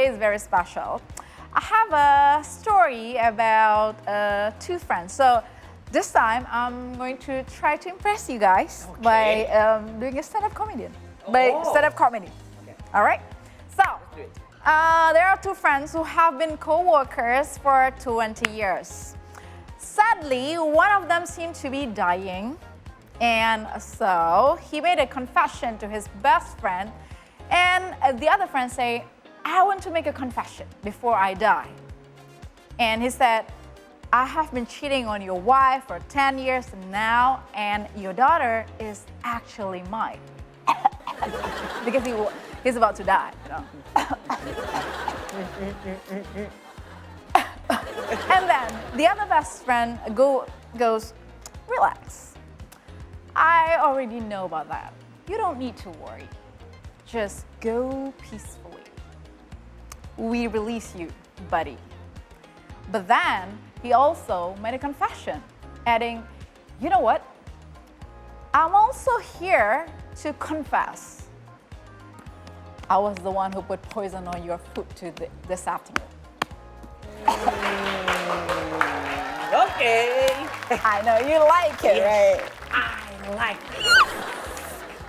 is very special. I have a story about two friends. So this time I'm going to try to impress you guys by doing a stand-up comedian. Okay. All right. So there are two friends who have been co-workers for 20 years. Sadly, one of them seemed to be dying, and so he made a confession to his best friend, and the other friend say, I want to make a confession before I die. And he said, I have been cheating on your wife for 10 years now, and your daughter is actually mine. Because he's about to die, you know. And then the other best friend goes, relax. I already know about that. You don't need to worry. Just go peacefully. We release you, buddy. But then he also made a confession, adding, you know what? I'm also here to confess. I was the one who put poison on your food this afternoon. Okay. I know you like it, Yes. right? I like it.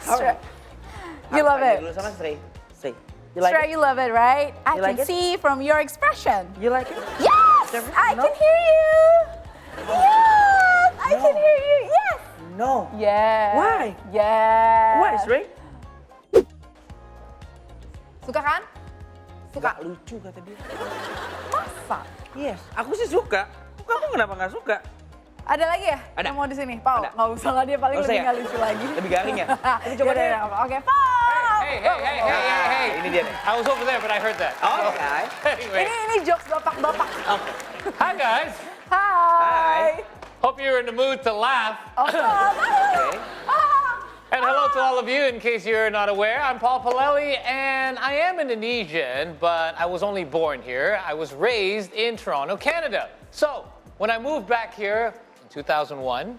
Sure. You love it. Dulu sama Sri. Say. You like Sure, it? you love it, right? I You can like it? see from your expression. You like it? Yes, Never- I no? can hear you. Yes, I can No. hear you. Yes. No. Yes. Why? Yes. Why, Sri? Suka kan? Suka. Gak lucu kata dia. Masa? Yes, aku sih suka. Kamu kenapa nggak suka? Ada lagi ya? Ada. Yang mau di sini? Pau, Ada. nggak usah lah, dia paling Nggak usah lebih ya? nggak lucu lagi. Lebih garing ya? Ini coba deh. Oke, Pau. Hey. Ini dia nih. I was over there, but I heard that. Okay. Anyway, Ini jokes bapak-bapak. Oke. hi guys. Hai. Hope you're in the mood to laugh. Okay. And hello to all of you. In case you're not aware, I'm Paul Palelli, and I am Indonesian, but I was only born here. I was raised in Toronto, Canada. So when I moved back here in 2001,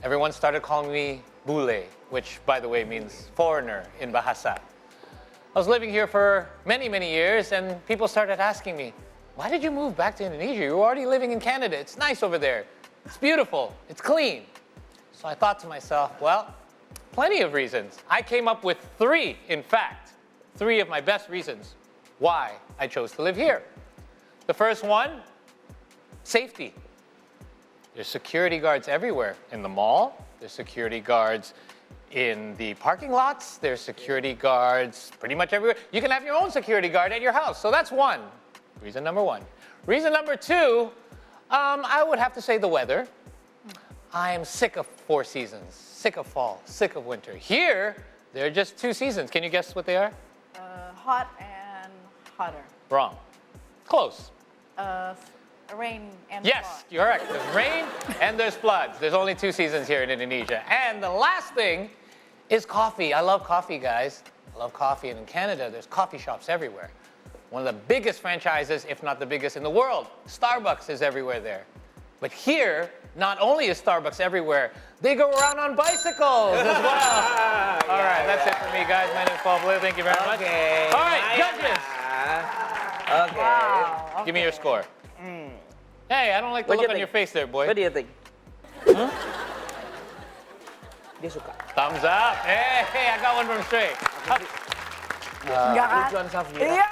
everyone started calling me Bule, which, by the way, means foreigner in Bahasa. I was living here for many, many years, and people started asking me, why did you move back to Indonesia? You were already living in Canada. It's nice over there. It's beautiful. It's clean. So I thought to myself, well, plenty of reasons. I came up with three, in fact, three of my best reasons why I chose to live here. The first one, safety. There's security guards everywhere. In the mall, there's security guards in the parking lots, there's security guards pretty much everywhere. You can have your own security guard at your house. So that's one, reason number one. Reason number two, I would have to say the weather. I am sick of 4 seasons, sick of fall, sick of winter. Here, there are just 2 seasons. Can you guess what they are? Hot and hotter. Wrong. Close. Rain and Yes, flood. you're correct. There's rain and there's floods. There's only 2 seasons here in Indonesia. And the last thing is coffee. I love coffee, guys. I love coffee. And in Canada, there's coffee shops everywhere. One of the biggest franchises, if not the biggest in the world. Starbucks is everywhere there. But here, not only is Starbucks everywhere, they go around on bicycles as well. All right, that's it for me, guys. My name is Paul Blue. Thank you very much. Okay. All right, judges. Okay. Wow. Give me your score. Hey, I don't like the What do look you on your think? face there, boy. What do you think? Dia suka. Thumbs up. Hey, I got one from Stray. Enggak kan? Lucuan Safira. Iya.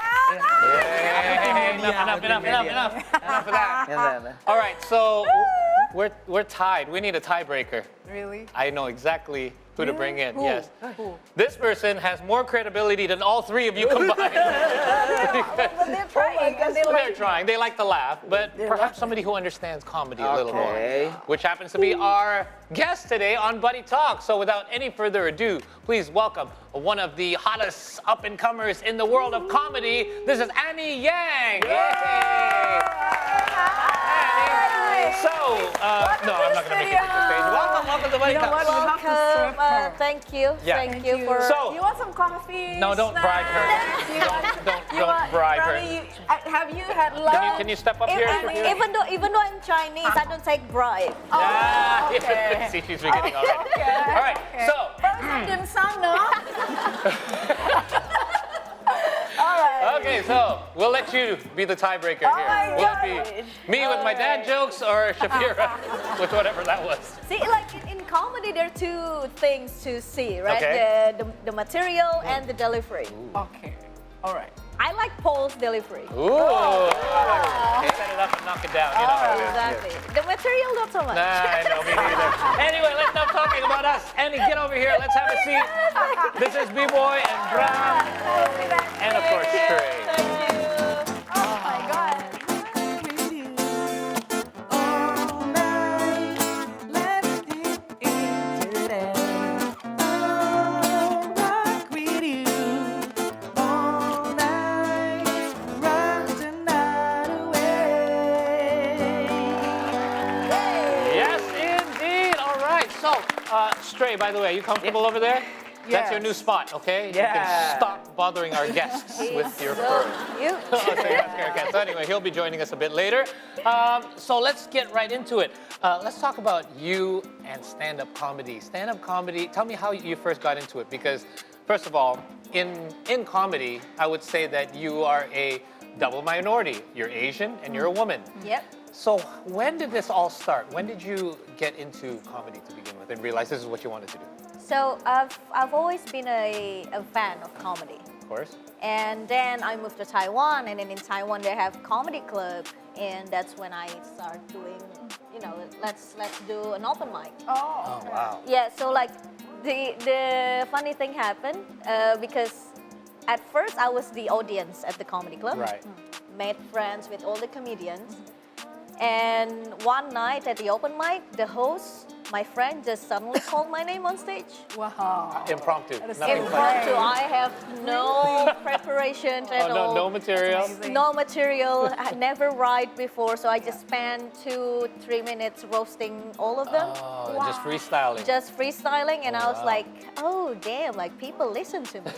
Hey, enough of that. All right, so we're tied. We need a tiebreaker. Really? I know exactly who to bring in. Who? Yes. Who? This person has more credibility than all 3 of you combined. But they're trying. and they They're like trying. They like to laugh, but perhaps somebody who understands comedy a little more. Okay. Which happens to be our guest today on Buddy Talk. So without any further ado, please welcome one of the hottest up-and-comers in the world of comedy. This is Annie Yang. Yay! So, no, I'm not going to make it to the stage. Welcome to Buddy You know Talk. what? We have to serve her. Thank you. Yeah. Thank you for. So- You want some coffee? No, don't bribe her. Don't bribe her. Have you had lunch? Can you step up here? Even though I'm Chinese, I don't take bribe. Ah, okay. See, she's beginning already. Okay. All right, Okay. so Dim sum, no? All right. Okay, so we'll let you be the tiebreaker here. my Will it be me with my dad jokes or Shafira with whatever that was? See, like in comedy, there are two things to see, right? Okay. The material and the delivery. Okay. All right. I like Paul's delivery. Ooh. They set it up and knock it down. You know how it is. Exactly. The material, not so much. Nah, I know, me neither. Anyway, let's stop talking about us. Annie, get over here. Let's have a seat. This is B-Boy and Bram. And of course, Trey. Oh my God. Yes, indeed. All right. So, Stray, by the way, are you comfortable over there? That's your new Yes. spot, okay? You Yeah. can stop bothering our guests with your fur. You. Oh, so that's scary cat. So anyway, he'll be joining us a bit later. So let's get right into it. Let's talk about you and stand-up comedy. Stand-up comedy, tell me how you first got into it. Because first of all, in comedy, I would say that you are a double minority. You're Asian and you're a woman. Yep. So when did this all start? When did you get into comedy to begin with and realize this is what you wanted to do? So I've always been a fan of comedy. Of course. And then I moved to Taiwan, and then in Taiwan they have comedy club, and that's when I start doing, let's do an open mic. Oh, wow. Yeah, so like the funny thing happened because at first I was the audience at the comedy club. Right. Made friends with all the comedians. And one night at the open mic, the host, my friend, just suddenly called my name on stage. Wow. Impromptu. That is Nothing so planned. Impromptu. I have no preparation at Oh, all. no material. amazing. No material. I never write before, so I just spent 2-3 minutes roasting all of them. Oh, just freestyling. Just freestyling, and Oh, I was wow. like, oh damn, like people listen to me.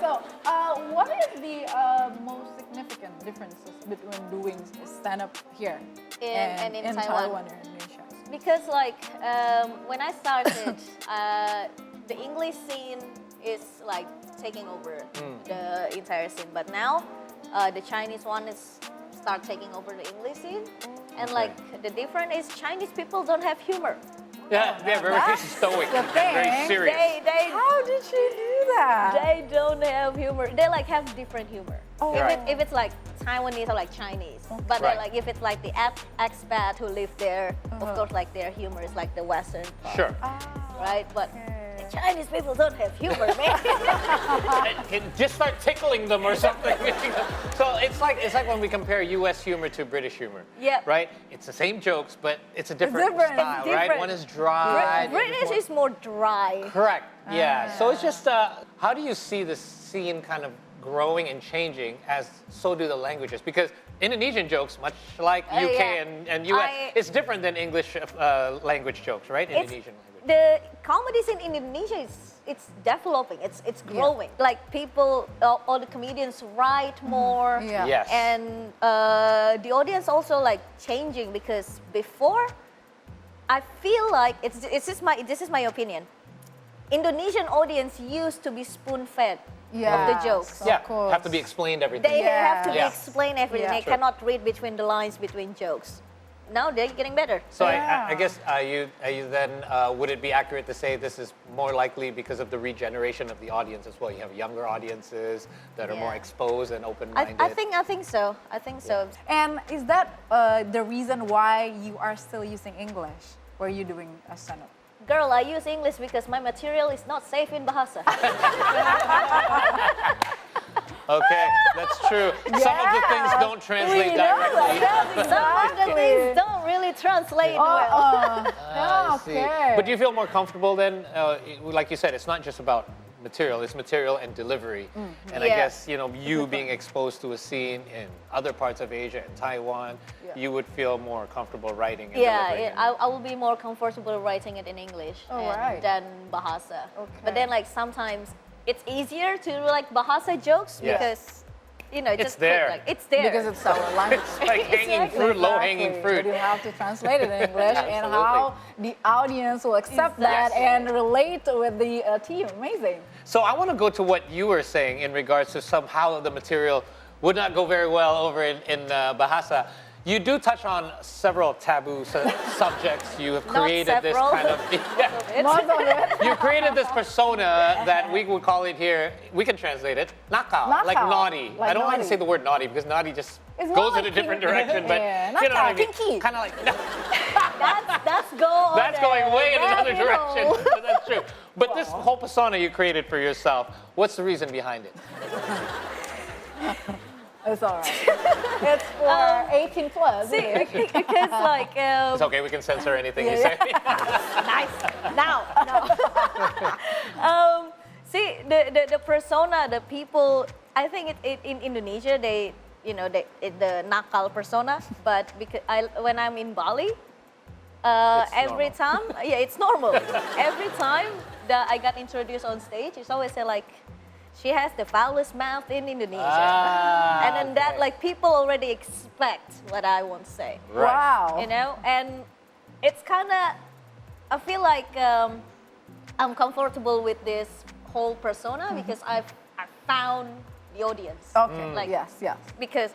So, what is the most significant differences between doing stand-up here And in Taiwan? or Indonesia? Because like when I started, the English scene is like taking over the entire scene. But now the Chinese one is start taking over the English scene. And like the difference is Chinese people don't have humor. Yeah, they're very That's stoic, the and very thing. serious. How did you do that? They don't have humor. They like have different humor. Oh. Right. If it's like Taiwanese or like Chinese, but Right. like if it's like the expat who live there, of course like their humor is like the Western part, Sure. right? But Okay. the Chinese people don't have humor, man. Just start tickling them or something. So it's like when we compare U.S. humor to British humor. Yeah. Right? It's the same jokes, but it's a different different, it's style, right? different. One is dry. the other British more- is more dry. Correct. Yeah. So it's just how do you see the scene kind of growing and changing as so do the languages? Because Indonesian jokes, much like UK yeah. and US, I- it's different than English language jokes, right? It's- Indonesian language. The comedies in Indonesia it's developing. It's growing. Like people, all the comedians write more. Yeah. Yes. And the audience also like changing because before, I feel like this is my opinion. Indonesian audience used to be spoon-fed of the jokes. Of Yeah, course. have to be explained everything. They have to be Yeah. explained everything. Yeah. They Sure. cannot read between the lines between jokes. Now they're getting better. So Yeah. I guess are you then would it be accurate to say this is more likely because of the regeneration of the audience as well? You have younger audiences that are more Yeah. exposed and open-minded. I think so. I think so. And is that the reason why you are still using English? Were you doing a stand-up? Girl, I use English because my material is not safe in Bahasa. Okay, that's true. Some of the things don't translate directly. Some of the things don't really translate well. I see. Okay. But do you feel more comfortable then? Like you said, it's not just about material, it's material and delivery. And I Yeah. guess, you being exposed to a scene in other parts of Asia and Taiwan, you would feel more comfortable writing and delivering. I will be more comfortable writing it in English right. than Bahasa. Okay. But then like sometimes it's easier to do like Bahasa jokes Yes. because, It's just there. Quick, like, it's there. Because it's our language. It's like hanging fruit, low-hanging fruit. But you have to translate it in English and Absolutely. how the audience will accept that Exactly. and relate with the team. Amazing. So I want to go to what you were saying in regards to somehow the material would not go very well over in Bahasa. You do touch on several taboo subjects. You have created this kind of. Most of it. You created this persona that we would call it here. We can translate it. Nakal, like Nakal, naughty. like I don't like to naughty. say the word naughty because naughty just It's goes more in a like different kinky. direction. But Yeah, you know what I nakal, mean? kinky. Kind of like. That's Going way in another rabbit direction. hole. But that's true. But this whole persona you created for yourself, what's the reason behind it? It's all right. It's for 18 plus. See, because like It's okay, we can censor anything you say. nice. Now. See, the persona, the people. I think in Indonesia the nakal persona. But because when I'm in Bali, every time, it's normal. Every time that I got introduced on stage, it's always say like, she has the foulest mouth in Indonesia. And then that, like, people already expect what I want to say. Right. Wow. You know, and it's kind of, I feel like I'm comfortable with this whole persona because I found the audience. Okay. Like, yes. because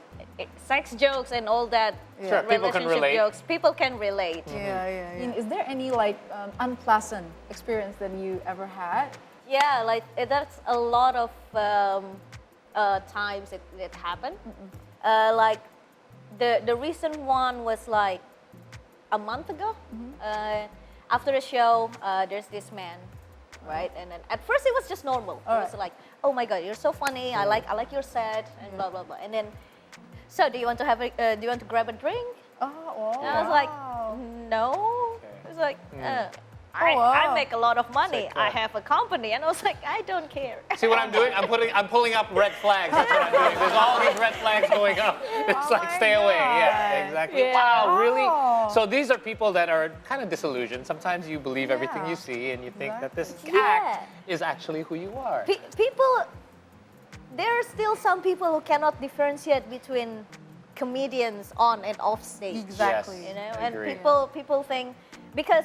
sex jokes and all that, Sure, people can relationship relate. jokes, people can relate. Yeah. Is there any like unpleasant experience that you ever had? Yeah, like that's a lot of times it happened. Like the recent one was like a month ago. After the show, there's this man, right? And then at first it was just normal. It was like, oh my God, you're so funny. I like your set and blah blah blah. And then, so do you want to have do you want to grab a drink? Oh, And I was like, no. It was like. I make a lot of money. I have a company, and I was like, I don't care. See what I'm doing? I'm pulling up red flags. That's what I'm doing. There's all these red flags going up. It's like stay away. Yeah, exactly. Yeah. Wow, really? Oh. So these are people that are kind of disillusioned. Sometimes you believe everything you see, and you think that this act is actually who you are. People, there are still some people who cannot differentiate between comedians on and off stage. Exactly. Yes. You know, I and agree. people think, because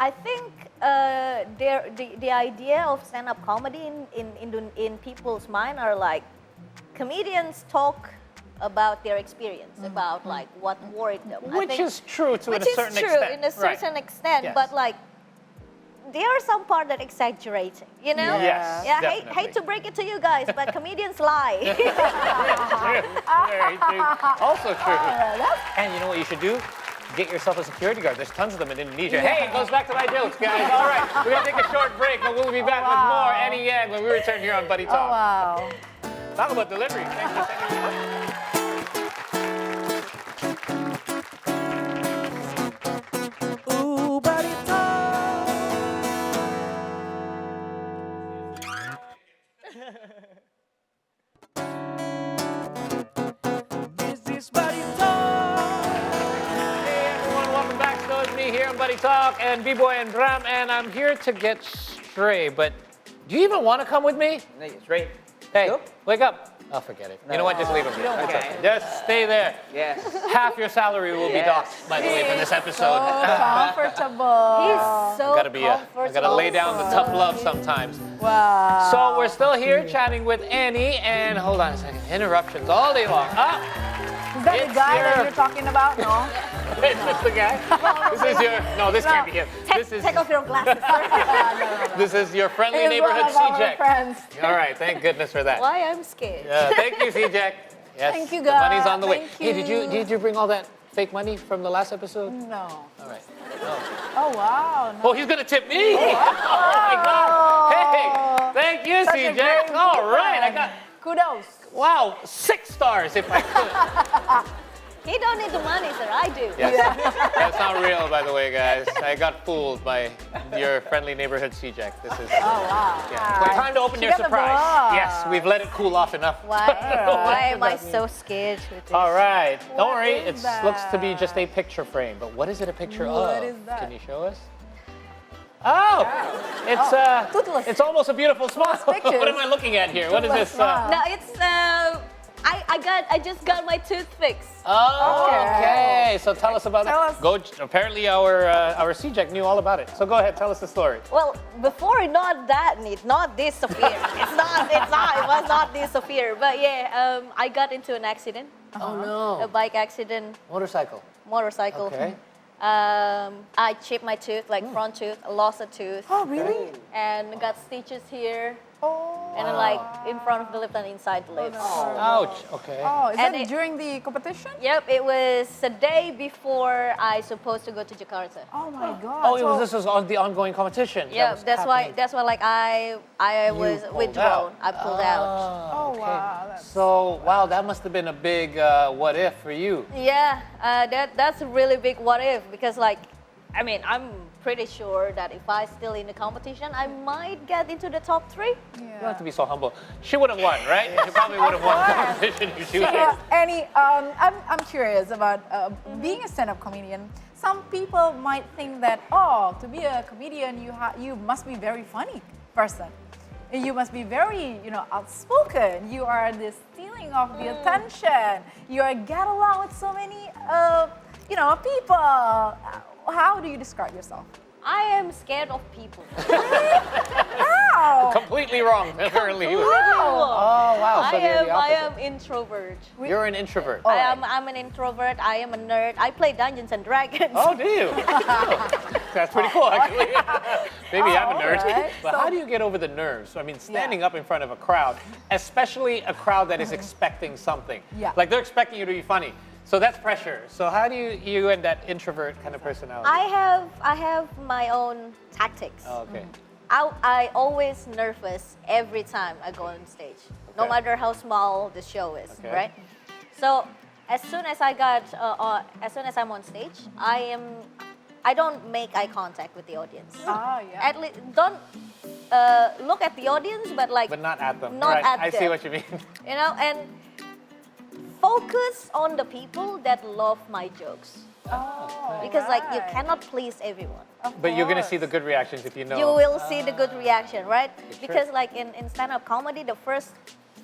I think the idea of stand-up comedy in people's mind are like, comedians talk about their experience, about like what worried them. Which is true to a certain extent. Which is true in a certain extent, Yes. but like, there are some part that exaggerating, you know? Yes, Yeah, definitely. hate to break it to you guys, but comedians lie. Very true. Also true. And you know what you should do? Get yourself a security guard. There's tons of them in Indonesia. Hey, it goes back to my jokes, guys. All right, we're going to take a short break, but we'll be back with more Annie Yang when we return here on Buddy Oh, Talk. wow. Talk about delivery. Thank you. Ooh, Buddy Talk. This is Buddy Talk. Hey, everyone. Welcome back. So it's me here on Buddy Talk and B-Boy and Bram, and I'm here to get straight, but do you even want to come with me? Straight. Hey, Nope. wake up. Oh, forget it. You know what? Just leave him here. It's okay. Just stay there. Yes. Half your salary will be docked, by the way, from this episode. Comfortable. He's so I gotta lay down the tough love sometimes. Wow. So we're still here chatting with Annie, and hold on a second, interruptions all day long. Is that it's the guy that your- you're talking about? No. Is this the guy? This is your, no, this can't be him. This is, Take off your glasses. this is your friendly He's one neighborhood of our C-Jack. friends. All right, thank goodness for that. Why I'm scared. Thank you, C-Jack. Yes, Thank you, the money's guys. on the way. Thank Hey, you. did you bring all that fake money from the last episode? No. All right. No. Oh, wow. No. Oh, he's gonna tip me. Oh my God. Hey, thank you, Such a C-Jack. great All right, I friend. got, Kudos. wow, 6 stars if I could. He don't need the money, sir. I do. Yes. That's not real, by the way, guys. I got fooled by your friendly neighborhood C-Jack. This is Oh, wow. yeah. Time to open She your got the surprise. blush. Yes, we've let it cool off enough. Why am I so scared with this? All right. Don't What worry. is It looks to be that? just a picture frame. But what is it a picture of? What is that? Can you show us? Oh, it's toothless. It's almost a beautiful smile. pictures. What am I looking at here? What is Toothless this? smile. No, it's I just got my tooth fixed. Oh, Okay. okay. So tell us about Tell that. us. Go. Apparently, our CJEC knew all about it. So go ahead, tell us the story. Well, before not that neat, not this severe. It was not this severe. But yeah, I got into an accident, Oh a bike accident, Motorcycle. motorcycle. Okay. I chipped my tooth, like front tooth, lost a tooth, Oh, really? and got stitches here, Oh. and then like in front of the lip and inside the lip. Ouch. Okay. Oh, is And that it- during the competition? Yep, it was a day before I supposed to go to Jakarta. Oh my God. Oh, So- this was on the ongoing competition. that Yeah, was that's happening. why like I was pulled withdrawn. out. I pulled out. Oh, okay. wow. That's... So wow, that must have been a big what if for you. Yeah, that's a really big what if because like, I mean, I'm pretty sure that if I still in the competition, I might get into the top 3. You don't have to be so humble. She would have won, right? She probably would have won the competition if she was. I'm curious about being a stand-up comedian. Some people might think that, oh, to be a comedian, you must be very funny person. You must be very, outspoken. You are the stealing of the attention. You are get along with so many, people. How do you describe yourself? I am scared of people. How? Completely wrong, apparently. Wow. Oh wow, so I they're the am opposite. introvert. You're an introvert. I'm an introvert. I am a nerd. I play Dungeons and Dragons. Oh, do you? That's pretty cool, actually. Maybe I'm a nerd. alright. But how do you get over the nerves? I mean, standing up in front of a crowd, especially a crowd that is expecting something. Yeah. Like they're expecting you to be funny. So that's pressure. So how do you and that introvert kind of personality? I have my own tactics. Oh, okay. I always nervous every time I go on stage, no Okay. matter how small the show is, Okay. right? So as soon as I'm on stage, I don't make eye contact with the audience. Oh, yeah. At least don't look at the audience, but like But not at them. Not right. at I see them. what you mean. and focus on the people that love my jokes Oh, because like you right. cannot please everyone. Of But you're gonna see course. the good reactions if you know. You will see the good reaction, right? Good Because trick. like in stand-up comedy, the first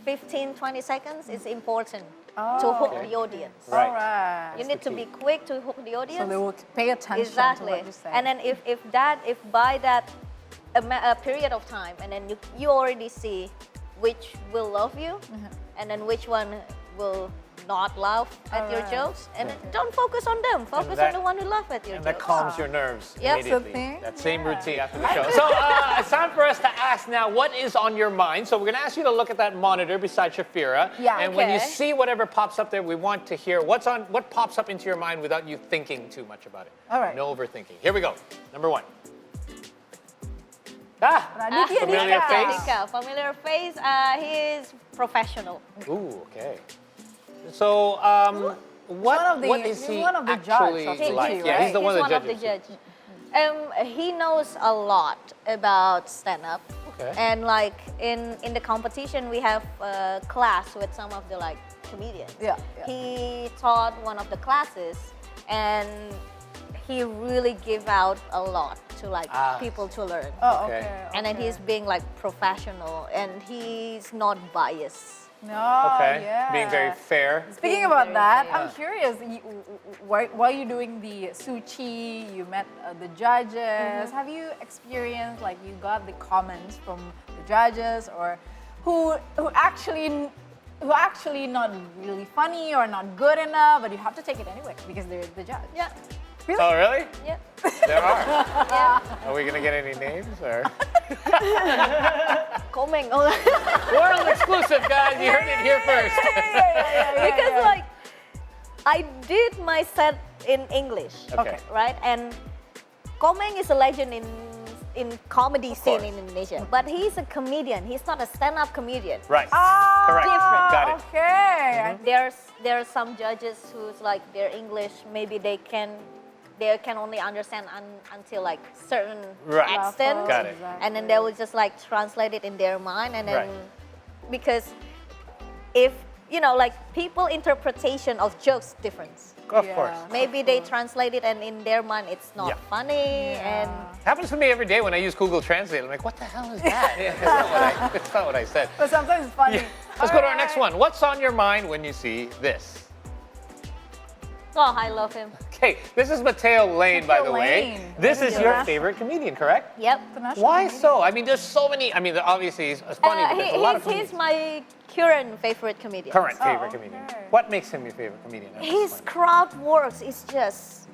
15, 20 seconds is important to Oh. hook Okay. the audience. Right. All right. You That's need the to be key. quick to hook the audience. So they will pay attention to Exactly. what you say. And then if by that a period of time, and then you already see which will love you, Mm-hmm. and then which one will not laugh at your Alright. jokes, and then don't focus on them. Focus that- on the one who laugh at your And jokes. that calms your nerves Yeah. That's the immediately. thing. That same Yeah. routine after the show. So it's time for us to ask now, what is on your mind? So we're going to ask you to look at that monitor beside Shafira. Yeah. And when you Okay. see whatever pops up there, we want to hear what pops up into your mind without you thinking too much about it. All right. No overthinking. Here we go. Number 1. Ah, Raditya familiar Dika. face. Dika, familiar face. He is professional. Ooh, okay. So, what is he's he one of the actually judge of like? Fiji, Yeah, he's the right? one He's of the one of the judges. judges. He knows a lot about stand-up. Okay. And like in the competition, we have a class with some of the like comedians. Yeah, yeah. He taught one of the classes, and he really give out a lot to like Ah. people to learn. Oh, Okay. okay. And then okay. he's being like professional, and he's not biased. No, Okay. yeah. Being very fair. Speaking Being about very that, fair. I'm curious. While you're doing the Suchi, you met the judges. Have you experienced like you got the comments from the judges or who actually not really funny or not good enough, but you have to take it anyway because they're the judge. Yeah, Really? Oh, really? yeah, There are. yeah. Are we gonna get any names or? Comment on World exclusive, guys. You heard it here first. because like I did my set in English. Okay. Right? And Komeng is a legend in comedy scene course. in Indonesia, but he's a comedian. He's not a stand-up comedian. Right. Ah, Correct. Different. Got it. Okay. There are some judges who's like their English maybe they can only understand until like certain Right. extent, Got it. and then they will just like translate it in their mind, and then Right. because if you know like people interpretation of jokes different. Of Yeah. course. Maybe they translate it and in their mind it's not Yeah. funny and Happens to me every day when I use Google Translate. I'm like, what the hell is that? That's not what I said. But sometimes it's funny. Let's go to our next one. What's on your mind when you see this? Oh, I love him. Okay, this is Mateo Lane, by Mateo the way. Lane. This is your International. favorite comedian, correct? Yep. Why so? I mean, there's so many. I mean, obviously he's funny, but there's a lot of He's comedians. my current favorite comedian. Current favorite okay. comedian. What makes him your favorite comedian? at this His point? crowd works is just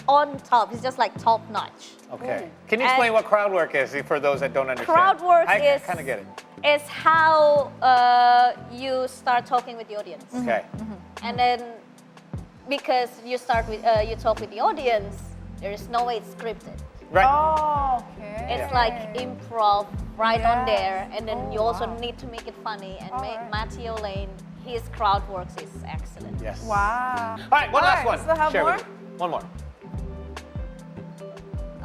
on top. He's just like top notch. Okay. Can you explain And- what crowd work is for those that don't understand? Crowd work I is kind of get it. Is how you start talking with the audience, Okay. and then because you start with you talk with the audience, there is no way it's scripted. Right. Oh, okay. It's like improv right on Yes. there, and then you also wow. need to make it funny. And Alright. Matthew Lane, his crowd works is excellent. Yes. Wow. All right, one last Alright, one. still have Share more? with you. One more.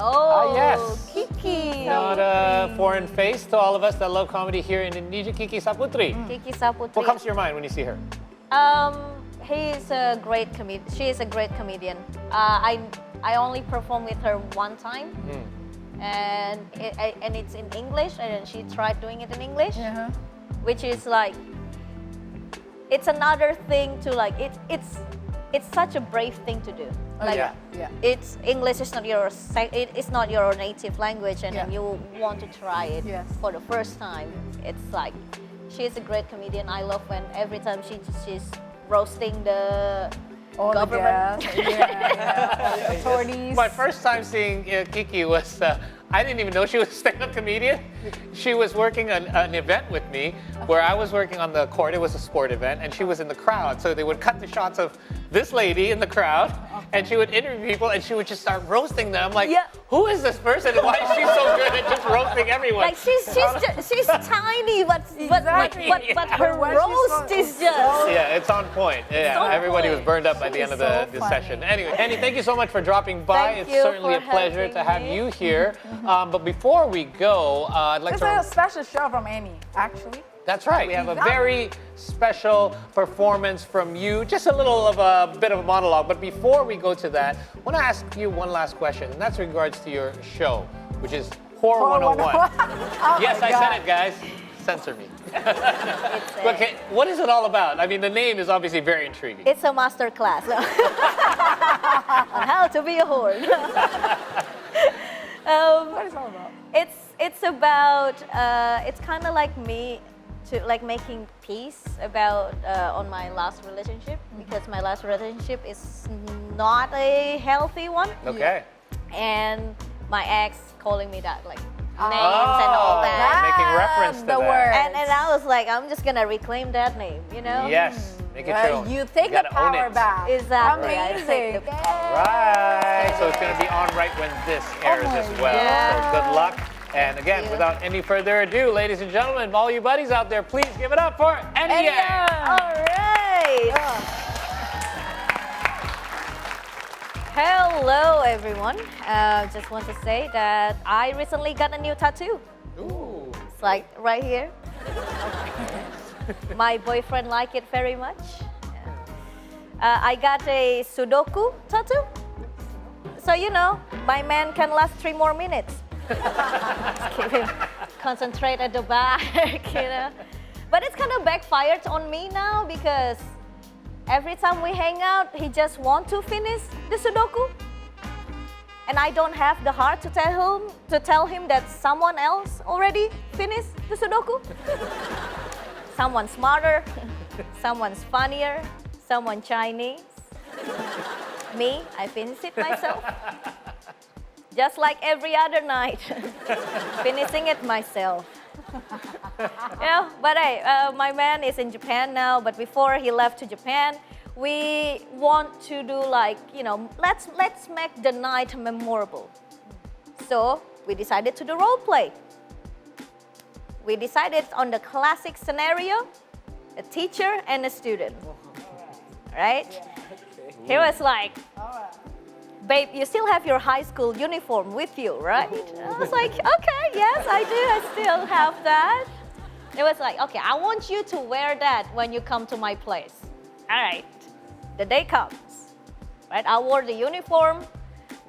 Oh, yes. Kiki. Not a foreign face to all of us that love comedy here in Indonesia. Kiki Saputri. Kiki Saputri. What comes to your mind when you see her? He's a great comedian. She is a great comedian. I only performed with her one time, and it's in English, and she tried doing it in English, Uh-huh. which is like it's another thing to like it's such a brave thing to do. Like yeah. Yeah. it's English is not your it's not your native language, and then Yeah. you want to try it Yes. for the first time. It's like she's a great comedian. I love when every time she's roasting the All the government. guests. Yeah. Authorities. My first time seeing Kiki was, I didn't even know she was a stand-up comedian. She was working an event with me where I was working on the court. It was a sport event, and she was in the crowd. So they would cut the shots of this lady in the crowd, and she would interview people, and she would just start roasting them. Like, Yeah. who is this person, and why is she so good at just roasting everyone? Like she's tiny, but Exactly. but her But she's roast so- is just. Yeah, it's on point. Yeah, on everybody was point. burned up by the end of so the funny. session. Anyway, Annie, thank you so much for dropping by. Thank It's you certainly a for pleasure to have having me. you here. But before we go, I'd like It's to. a special show from Annie, actually. That's right. We have a Exactly. very special performance from you. Just a little of a bit of a monologue. But before we go to that, I want to ask you one last question, and that's in regards to your show, which is Horror 101. Oh Yes, my I said God. it, guys. Censor me. It's a, Okay, what is it all about? I mean, the name is obviously very intriguing. it's a master class on how to be a whore. What is it all about? It's about it's kind of like me to like making peace about on my last relationship, because my last relationship is not a healthy one, Okay. and my ex calling me that like names and all that. Making reference to the that. word. And I was like, I'm just gonna reclaim that name, you know? Yes, make it your own. You take the gotta own power it. back. Exactly. I Amazing. take the- Right. So it's going to be on right when this airs my as well. God. So good luck. And again, you. without any further ado, ladies and gentlemen, all you buddies out there, please give it up for Enya. All right. Hello, everyone. Just want to say that I recently got a new tattoo. Ooh. It's like right here. My boyfriend liked it very much. I got a Sudoku tattoo. So, you know, my man can last 3 more minutes. Just keep him concentrate at the back, you know. But it's kind of backfired on me now, because every time we hang out, he just wants to finish the Sudoku. And I don't have the heart to tell him that someone else already finished the Sudoku. Someone smarter, someone's funnier, someone Chinese. Me, I finished it myself. Just like every other night, finishing it myself. Yeah, but hey, my man is in Japan now, but before he left to Japan, we want to do like, you know, let's make the night memorable. So we decided to do role play. We decided on the classic scenario, a teacher and a student. Right? He was like, babe, you still have your high school uniform with you, right? I was like, okay, yes, I do. I still have that. It was like, okay, I want you to wear that when you come to my place. All right. The day comes, right? I wore the uniform,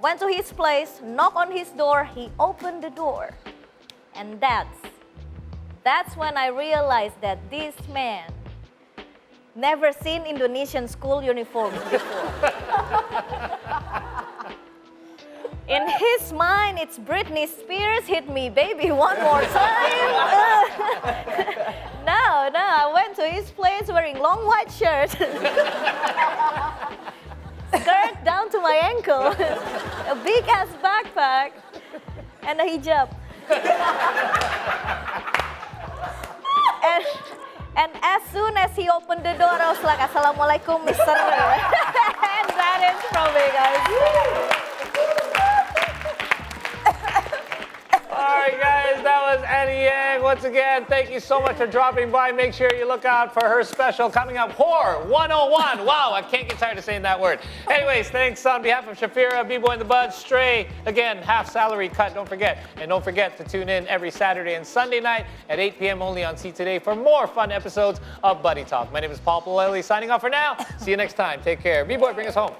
went to his place, knocked on his door. He opened the door. And that's that's when I realized that this man never seen Indonesian school uniforms before. In his mind, it's Britney Spears, hit me baby one more time. No, I went to his place wearing long white shirt. Skirt down to my ankle, a big ass backpack, and a hijab. And as soon as he opened the door, I was like, Assalamualaikum, Mr. And that is from me, guys. All right, guys, that was Annie Yang. Once again, thank you so much for dropping by. Make sure you look out for her special coming up, Whore 101. Wow, I can't get tired of saying that word. Anyways, thanks on behalf of Shafira, B-Boy and the Bud, Stray. Again, half salary cut, don't forget. And don't forget to tune in every Saturday and Sunday night at 8 p.m. only on See Today for more fun episodes of Buddy Talk. My name is Paul Palelli, signing off for now. See you next time. Take care. B-Boy, bring us home.